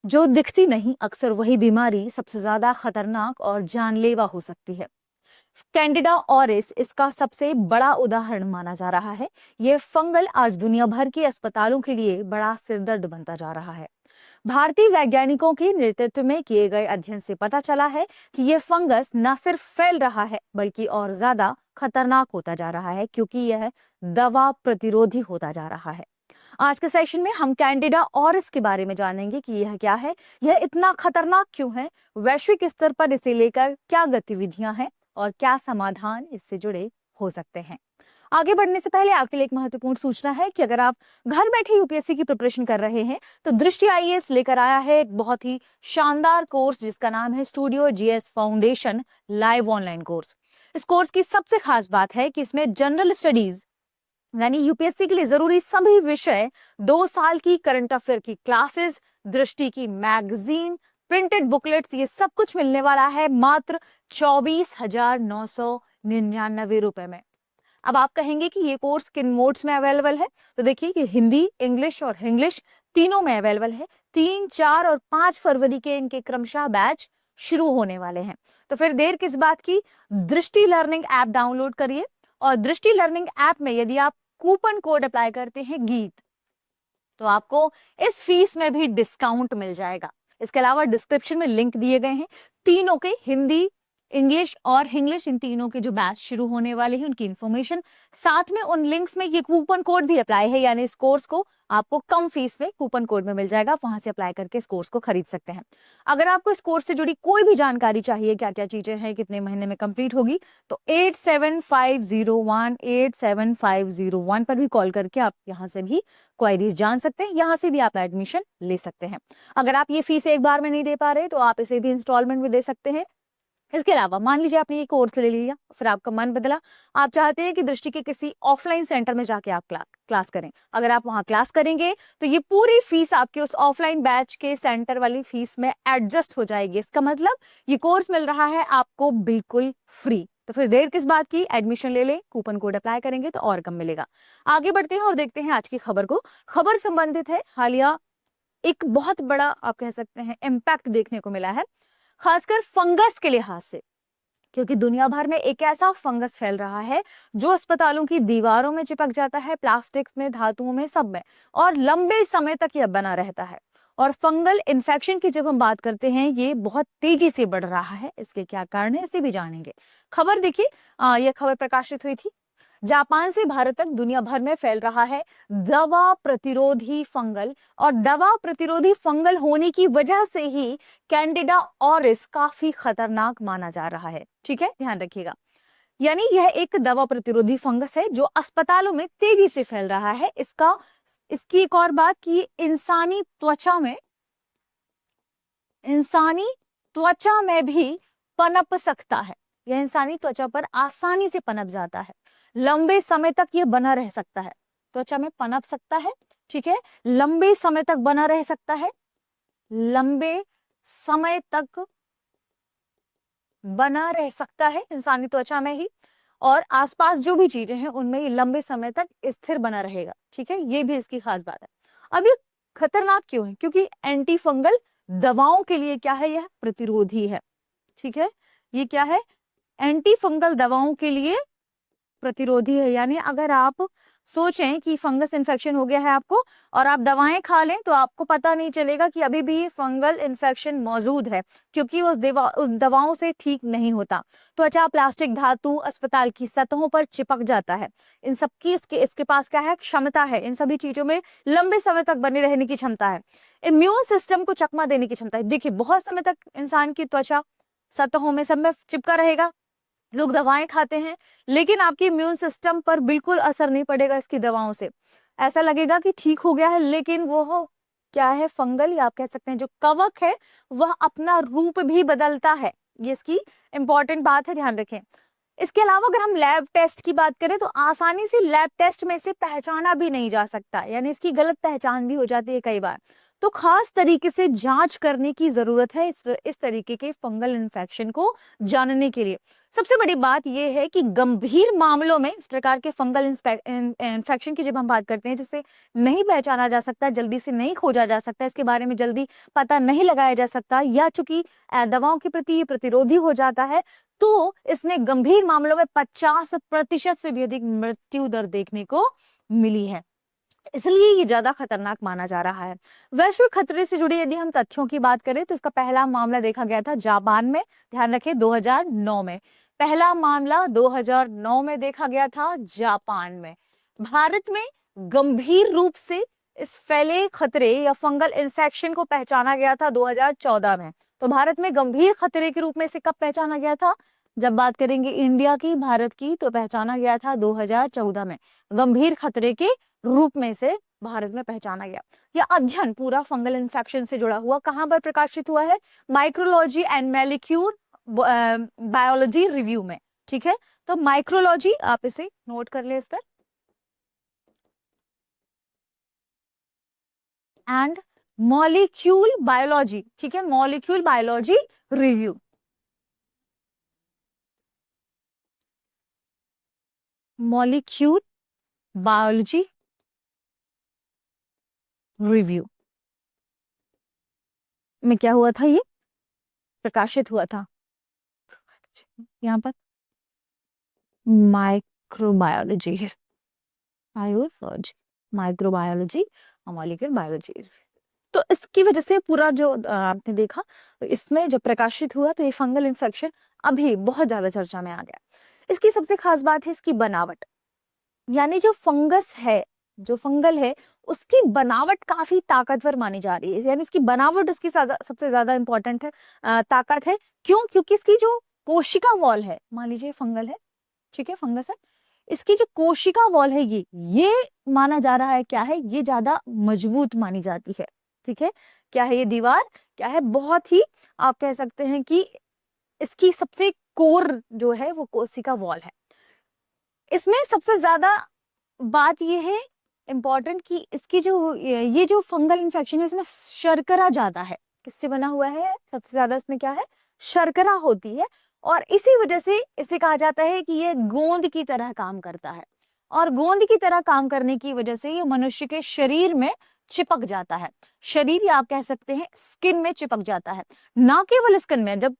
जो दिखती नहीं, अक्सर वही बीमारी सबसे ज्यादा खतरनाक और जानलेवा हो सकती है। कैंडिडा ऑरिस इसका सबसे बड़ा उदाहरण माना जा रहा है। यह फंगल आज दुनिया भर के अस्पतालों के लिए बड़ा सिरदर्द बनता जा रहा है। भारतीय वैज्ञानिकों के नेतृत्व में किए गए अध्ययन से पता चला है कि यह फंगस न सिर्फ फैल रहा है बल्कि और ज्यादा खतरनाक होता जा रहा है, क्योंकि यह दवा प्रतिरोधी होता जा रहा है। आज के सेशन में हम कैंडिडा और इसके बारे में जानेंगे कि यह क्या है, यह इतना खतरनाक क्यों है, वैश्विक स्तर पर इसे लेकर क्या गतिविधियां हैं और क्या समाधान इससे जुड़े हो सकते हैं। आगे बढ़ने से पहले आपके लिए एक महत्वपूर्ण सूचना है कि अगर आप घर बैठे यूपीएससी की प्रिपरेशन कर रहे हैं तो दृष्टि आईएएस लेकर आया है एक बहुत ही शानदार कोर्स जिसका नाम है studio GS foundation live online course. इस कोर्स की सबसे खास बात है कि इसमें जनरल स्टडीज यानी यूपीएससी के लिए जरूरी सभी विषय, 2 साल की करंट अफेयर की क्लासेस, दृष्टि की मैगजीन, प्रिंटेड बुकलेट्स, ये सब कुछ मिलने वाला है मात्र 24,999 रुपए में। अब आप कहेंगे कि ये कोर्स किन मोड्स में अवेलेबल है, तो देखिए कि हिंदी, इंग्लिश और इंग्लिश तीनों में अवेलेबल है। 3, 4 और 5 फरवरी के इनके क्रमशः बैच शुरू होने वाले हैं। तो फिर देर किस बात की, दृष्टि लर्निंग ऐप डाउनलोड करिए और दृष्टि लर्निंग ऐप में यदि आप कूपन कोड अप्लाई करते हैं गीत, तो आपको इस फीस में भी डिस्काउंट मिल जाएगा। इसके अलावा डिस्क्रिप्शन में लिंक दिए गए हैं तीनों के, हिंदी, इंग्लिश और इंग्लिश, इन तीनों के जो बैच शुरू होने वाले हैं उनकी इंफॉर्मेशन, साथ में उन लिंक्स में ये कूपन कोड भी अप्लाई है, यानी इस कोर्स को आपको कम फीस में कूपन कोड में मिल जाएगा, वहां से अप्लाई करके इस कोर्स को खरीद सकते हैं। अगर आपको इस कोर्स से जुड़ी कोई भी जानकारी चाहिए, क्या क्या चीजें हैं, कितने महीने में कंप्लीट होगी, तो 8750187501 पर भी कॉल करके आप यहाँ से भी क्वायरीज जान सकते हैं, यहाँ से भी आप एडमिशन ले सकते हैं। अगर आप ये फीस एक बार में नहीं दे पा रहे तो आप इसे भी इंस्टॉलमेंट में दे सकते हैं। इसके अलावा मान लीजिए आपने ये कोर्स ले लिया, फिर आपका मन बदला, आप चाहते हैं कि दृष्टि के किसी ऑफलाइन सेंटर में जाके आप क्लास करें। अगर आप वहां क्लास करेंगे तो ये पूरी फीस आपकी उस ऑफलाइन बैच के सेंटर वाली फीस में एडजस्ट हो जाएगी। इसका मतलब ये कोर्स मिल रहा है आपको बिल्कुल फ्री। तो फिर देर किस बात की, एडमिशन ले लें, कूपन कोड अप्लाई करेंगे तो और कम मिलेगा। आगे बढ़ते हैं और देखते हैं आज की खबर को। खबर संबंधित है, हालिया एक बहुत बड़ा आप कह सकते हैं इम्पैक्ट देखने को मिला है, खासकर फंगस के लिहाज से, क्योंकि दुनिया भर में एक ऐसा फंगस फैल रहा है जो अस्पतालों की दीवारों में चिपक जाता है, प्लास्टिक्स में, धातुओं में, सब में, और लंबे समय तक यह बना रहता है। और फंगल इन्फेक्शन की जब हम बात करते हैं, ये बहुत तेजी से बढ़ रहा है। इसके क्या कारण है, इसे भी जानेंगे। खबर देखिए, यह खबर प्रकाशित हुई थी, जापान से भारत तक दुनिया भर में फैल रहा है दवा प्रतिरोधी फंगल, और दवा प्रतिरोधी फंगल होने की वजह से ही कैंडिडा ऑरिस काफी खतरनाक माना जा रहा है। ठीक है, ध्यान रखिएगा। यानी यह एक दवा प्रतिरोधी फंगस है जो अस्पतालों में तेजी से फैल रहा है। इसकी एक और बात कि इंसानी त्वचा में भी पनप सकता है। यह इंसानी त्वचा पर आसानी से पनप जाता है, लंबे समय तक यह बना रह सकता है, त्वचा में पनप सकता है। ठीक है, लंबे समय तक बना रह सकता है, लंबे समय तक बना रह सकता है इंसानी त्वचा में ही, और आसपास जो भी चीजें हैं उनमें ये लंबे समय तक स्थिर बना रहेगा। ठीक है, ये भी इसकी खास बात है। अब ये खतरनाक क्यों है, क्योंकि एंटी फंगल दवाओं के लिए क्या है, यह प्रतिरोधी है। ठीक है, ये क्या है, एंटी फंगल दवाओं के लिए प्रतिरोधी है। यानी अगर आप सोचें कि फंगस इन्फेक्शन हो गया है आपको और आप दवाएं खा लें तो आपको पता नहीं चलेगा कि अभी भी फंगल इन्फेक्शन मौजूद है, क्योंकि उस दवाओं से ठीक नहीं होता। त्वचा, प्लास्टिक, धातु अस्पताल की सतहों पर चिपक जाता है। इन सब की इसके पास क्या है, क्षमता है, इन सभी चीजों में लंबे समय तक बने रहने की क्षमता है, इम्यून सिस्टम को चकमा देने की क्षमता है। देखिए, बहुत समय तक इंसान की त्वचा सतहों में सब में चिपका रहेगा, लोग दवाएं खाते हैं, लेकिन आपके इम्यून सिस्टम पर बिल्कुल असर नहीं पड़ेगा इसकी दवाओं से। ऐसा लगेगा कि ठीक हो गया है, लेकिन वो क्या है, फंगल, या आप कह सकते हैं जो कवक है वह अपना रूप भी बदलता है। ये इसकी इंपॉर्टेंट बात है, ध्यान रखें। इसके अलावा अगर हम लैब टेस्ट की बात करें तो आसानी से लैब टेस्ट में से पहचाना भी नहीं जा सकता, यानी इसकी गलत पहचान भी हो जाती है कई बार। तो खास तरीके से जांच करने की जरूरत है इस तरीके के फंगल इन्फेक्शन को जानने के लिए। सबसे बड़ी बात यह है कि गंभीर मामलों में इस प्रकार के फंगल इन्फेक्शन की जब हम बात करते हैं, जिसे नहीं पहचाना जा सकता, जल्दी से नहीं खोजा जा सकता, इसके बारे में जल्दी पता नहीं लगाया जा सकता, या चूंकि दवाओं के प्रति ये प्रतिरोधी हो जाता है, तो इसमें गंभीर मामलों में 50% से भी अधिक मृत्यु दर देखने को मिली है। इसलिए ये ज्यादा खतरनाक माना जा रहा है। वैश्विक खतरे से जुड़ी यदि हम तथ्यों की बात करें तो इसका पहला मामला देखा गया था जापान में, ध्यान रखें 2009 में। पहला मामला 2009 में देखा गया था जापान में। भारत में गंभीर रूप से इस फैले खतरे या फंगल इन्फेक्शन को पहचाना गया था 2014 में। तो भारत में गंभीर खतरे के रूप में इसे कब पहचाना गया था? जब बात करेंगे इंडिया की, भारत की, तो पहचाना गया था 2014 में। गंभीर खतरे के रूप में से भारत में पहचाना गया। यह अध्ययन पूरा फंगल इन्फेक्शन से जुड़ा हुआ कहां पर प्रकाशित हुआ है? Micrology and molecule biology review में। ठीक है, तो माइक्रोलॉजी, आप इसे नोट कर ले इस पर, एंड मॉलिक्यूल बायोलॉजी। ठीक है, molecule biology review. Molecule biology review में क्या हुआ था? ये प्रकाशित हुआ था यहाँ पर माइक्रोबायोलॉजी, माइक्रोबायोलॉजी, मॉलिक्यूलर बायोलॉजी। तो इसकी वजह से पूरा जो आपने देखा, तो इसमें जब प्रकाशित हुआ तो ये फंगल इन्फेक्शन अभी बहुत ज्यादा चर्चा में आ गया। इसकी सबसे खास बात है इसकी बनावट, यानी जो फंगस है, जो फंगल है, उसकी बनावट काफी ताकतवर मानी जा रही है। यानी उसकी बनावट उसकी सबसे ज्यादा इंपॉर्टेंट है, ताकत है। क्यों? क्योंकि इसकी जो कोशिका वॉल है, मान लीजिए फंगल है, ठीक है, फंगस है, इसकी जो कोशिका वॉल है ये माना जा रहा है क्या है, ये ज्यादा मजबूत मानी जाती है। ठीक है, क्या है ये दीवार? क्या है? बहुत ही, आप कह सकते हैं कि इसकी सबसे कोर जो है वो कोशिका वॉल है। इसमें सबसे ज्यादा बात ये है इंपॉर्टेंट कि इसकी जो ये जो फंगल इन्फेक्शन है, इसमें शर्करा ज्यादा है। किससे बना हुआ है? सबसे ज्यादा इसमें क्या है? शर्करा होती है, और इसी वजह से इसे कहा जाता है कि ये गोंद की तरह काम करता है, और गोंद की तरह काम करने की वजह से ये मनुष्य के शरीर में चिपक जाता है। शरीर, या आप कह सकते हैं स्किन में चिपक जाता है। ना केवल स्किन में, जब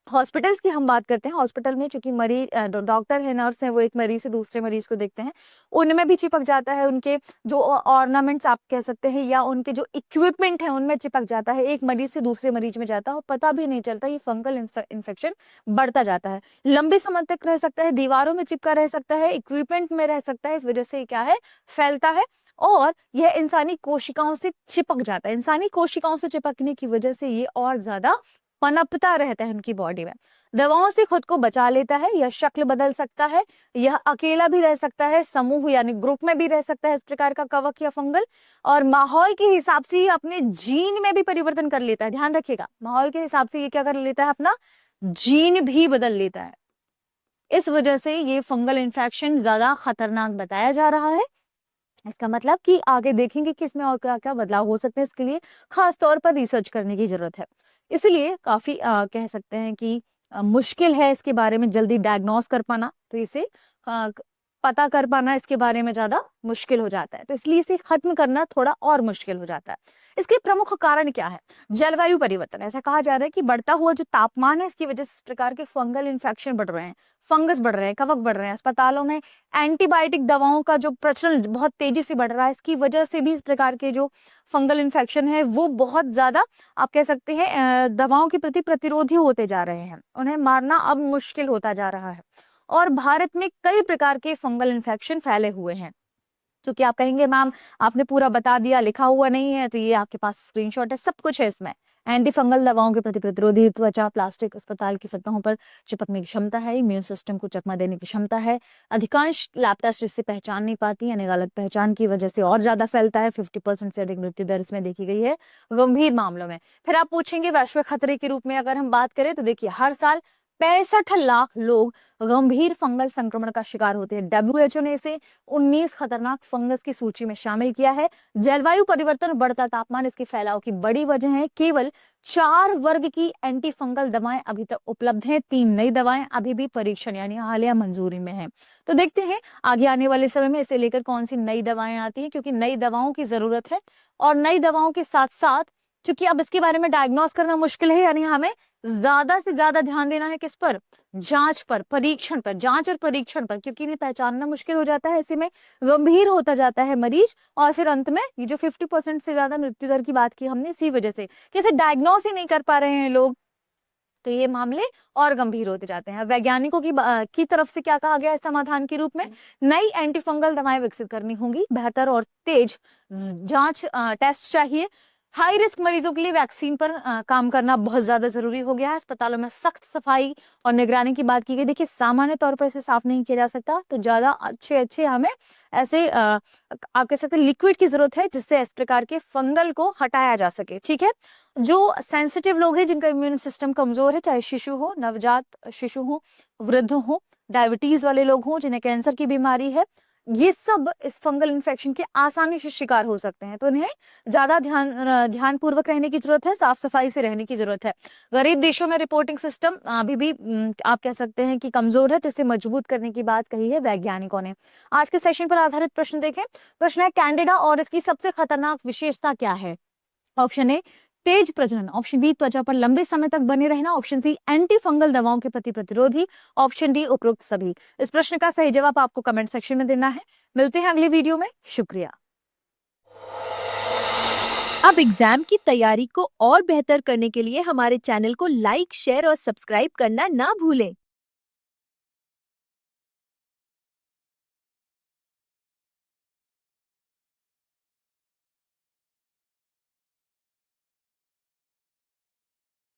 हॉस्पिटल्स की हम बात करते हैं, हॉस्पिटल में चूंकि मरीज, डॉक्टर है, नर्स है, वो एक मरीज से दूसरे मरीज को देखते हैं, उनमें भी चिपक जाता है। उनके जो ऑर्नामेंट्स आप कह सकते हैं, या उनके जो इक्विपमेंट है, उनमें चिपक जाता है। एक मरीज से दूसरे मरीज में जाता है और पता भी नहीं चलता, ये फंगल इन्फेक्शन बढ़ता जाता है। लंबे समय तक रह सकता है, दीवारों में चिपका रह सकता है, इक्विपमेंट में रह सकता है। इस वजह से क्या है? फैलता है, और यह इंसानी कोशिकाओं से चिपक जाता है। इंसानी कोशिकाओं से चिपकने की वजह से ये और ज्यादा पनपता रहता है उनकी बॉडी में। दवाओं से खुद को बचा लेता है, यह शक्ल बदल सकता है, यह अकेला भी रह सकता है, समूह यानी ग्रुप में भी रह सकता है इस प्रकार का कवक या फंगल, और माहौल के हिसाब से ये अपने जीन में भी परिवर्तन कर लेता है। ध्यान रखिएगा, माहौल के हिसाब से ये क्या कर लेता है? अपना जीन भी बदल लेता है। इस वजह से ये फंगल इन्फेक्शन ज्यादा खतरनाक बताया जा रहा है। इसका मतलब कि आगे देखेंगे कि इसमें और क्या क्या बदलाव हो सकते हैं, इसके लिए खास तौर पर रिसर्च करने की जरूरत है। इसलिए काफी कह सकते हैं कि मुश्किल है इसके बारे में जल्दी डायग्नोस कर पाना, तो इसे पता कर पाना इसके बारे में ज्यादा मुश्किल हो जाता है, तो इसलिए इसे खत्म करना थोड़ा और मुश्किल हो जाता है। इसके प्रमुख कारण क्या है? जलवायु परिवर्तन। ऐसा कहा जा रहा है कि बढ़ता हुआ जो तापमान है, इसकी वजह से इस प्रकार के फंगल इन्फेक्शन बढ़ रहे हैं, फंगस बढ़ रहे हैं, कवक बढ़ रहे हैं। अस्पतालों में एंटीबायोटिक दवाओं का जो प्रचलन बहुत तेजी से बढ़ रहा है, इसकी वजह से भी इस प्रकार के जो फंगल इन्फेक्शन है वो बहुत ज्यादा, आप कह सकते हैं, दवाओं के प्रति प्रतिरोधी होते जा रहे हैं, उन्हें मारना अब मुश्किल होता जा रहा है। और भारत में कई प्रकार के फंगल इन्फेक्शन फैले हुए हैं। तो क्या आप कहेंगे मैम आपने पूरा बता दिया, लिखा हुआ नहीं है? तो ये आपके पास स्क्रीनशॉट है, सब कुछ है इसमें। एंटी फंगल दवाओं के प्रति प्रतिरोधी त्वचा, प्लास्टिक, अस्पताल की सतहों पर चिपकने की क्षमता है, इम्यून सिस्टम को चकमा देने की क्षमता है। अधिकांश लैब टेस्ट इससे पहचान नहीं पाती, यानी गलत पहचान की वजह से और ज्यादा फैलता है। 50% से अधिक मृत्यु दर इसमें देखी गई है गंभीर मामलों में। फिर आप पूछेंगे वैश्विक खतरे के रूप में अगर हम बात करें, तो देखिए हर साल 65 लाख लोग गंभीर फंगल संक्रमण का शिकार होते हैं। WHO ने इसे 19 खतरनाक फंगस की सूची में शामिल किया है। जलवायु परिवर्तन, बढ़ता तापमान इसके फैलाव की बड़ी वजह है। केवल 4 वर्ग की एंटी फंगल दवाएं अभी तक उपलब्ध हैं। 3 नई दवाएं अभी भी परीक्षण यानी हालिया मंजूरी में हैं। तो देखते हैं आगे आने वाले समय में इसे लेकर कौन सी नई दवाएं आती हैं, क्योंकि नई दवाओं की जरूरत है। और नई दवाओं के साथ साथ क्योंकि अब इसके बारे में डायग्नोस करना मुश्किल है, यानी हमें ज्यादा से ज्यादा ध्यान देना है किस पर, जांच पर, परीक्षण पर, जांच और परीक्षण पर, क्योंकि इन्हें पहचानना मुश्किल हो जाता है। ऐसे में गंभीर होता जाता है मरीज, और फिर अंत में ये जो 50% से ज्यादा मृत्यु दर की बात की हमने, इसी वजह से कि इसे डायग्नोस ही नहीं कर पा रहे हैं लोग, तो ये मामले और गंभीर होते जाते हैं। वैज्ञानिकों की तरफ से क्या कहा गया है समाधान के रूप में, नई एंटीफंगल दवाएं विकसित करनी होंगी, बेहतर और तेज जांच टेस्ट चाहिए, हाई रिस्क मरीजों के लिए वैक्सीन पर काम करना बहुत ज्यादा जरूरी हो गया है। अस्पतालों में सख्त सफाई और निगरानी की बात की गई। देखिए सामान्य तौर पर इसे साफ नहीं किया जा सकता, तो ज्यादा अच्छे हमें ऐसे आप कह सकते हैं लिक्विड की जरूरत है, जिससे इस प्रकार के फंगल को हटाया जा सके। ठीक है, जो सेंसिटिव लोग हैं, जिनका इम्यून सिस्टम कमजोर है, चाहे शिशु हो, नवजात शिशु हो, वृद्ध हो, डायबिटीज वाले लोग हों, जिन्हें कैंसर की बीमारी है, ये सब इस फंगल इन्फेक्शन के आसानी से शिकार हो सकते हैं। तो इन्हें ज्यादा ध्यान पूर्वक रहने की जरूरत है, साफ सफाई से रहने की जरूरत है। गरीब देशों में रिपोर्टिंग सिस्टम अभी भी आप कह सकते हैं कि कमजोर है, तो इसे मजबूत करने की बात कही है वैज्ञानिकों ने। आज के सेशन पर आधारित प्रश्न देखें। प्रश्न है कैंडिडा और इसकी सबसे खतरनाक विशेषता क्या है। ऑप्शन ए तेज प्रजनन, ऑप्शन बी त्वचा पर लंबे समय तक बने रहना, ऑप्शन सी एंटी फंगल दवाओं के प्रति प्रतिरोधी, ऑप्शन डी उपरोक्त सभी। इस प्रश्न का सही जवाब आपको कमेंट सेक्शन में देना है। मिलते हैं अगली वीडियो में, शुक्रिया। अब एग्जाम की तैयारी को और बेहतर करने के लिए हमारे चैनल को लाइक, शेयर और सब्सक्राइब करना ना भूलें।